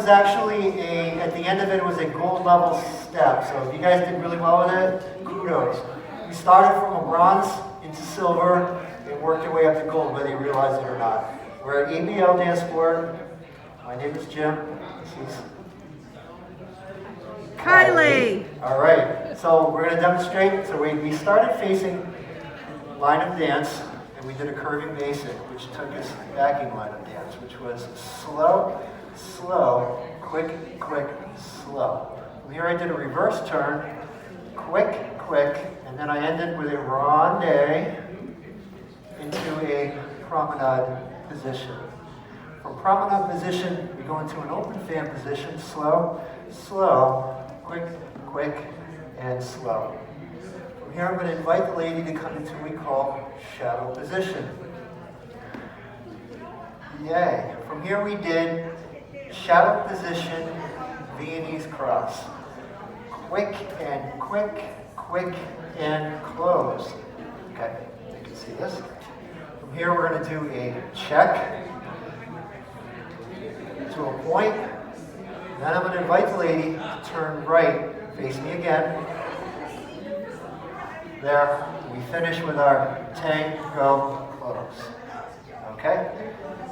actually at the end of it was a gold level step. So if you guys did really well with it, kudos. We started from a bronze into silver and worked our way up to gold, whether you realize it or not. We're at ABL Dancesport. My name is Jim. This is Kylee. All right, so we're going to demonstrate. So we started facing line of dance, and we did a curving basic, which took us backing line of dance, which was slow, slow, quick, quick, slow. From here I did a reverse turn, quick, quick, and then I ended with a ronde into a promenade position. From promenade position, we go into an open fan position, slow, slow, quick, quick, and slow. From here, I'm going to invite the lady to come into what we call shadow position. Yay. From here, we did shadow position, Viennese cross. Quick and quick, quick and close. Okay, you can see this. From here, we're going to do a check to a point. Then I'm going to invite the lady to turn right, face me again. There, we finish with our tango close. Okay?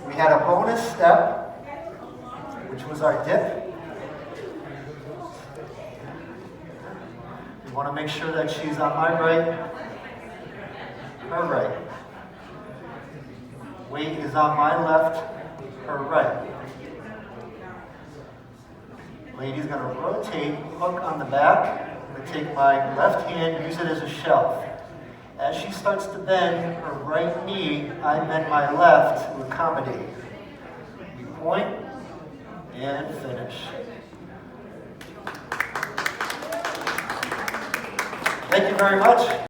We had a bonus step, which was our dip. We want to make sure that she's on my right, her right. Weight is on my left, her right. Lady's going to rotate, hook on the back. I'm going to take my left hand, use it as a shelf. As she starts to bend her right knee, I bend my left to accommodate. We point and finish. Thank you very much.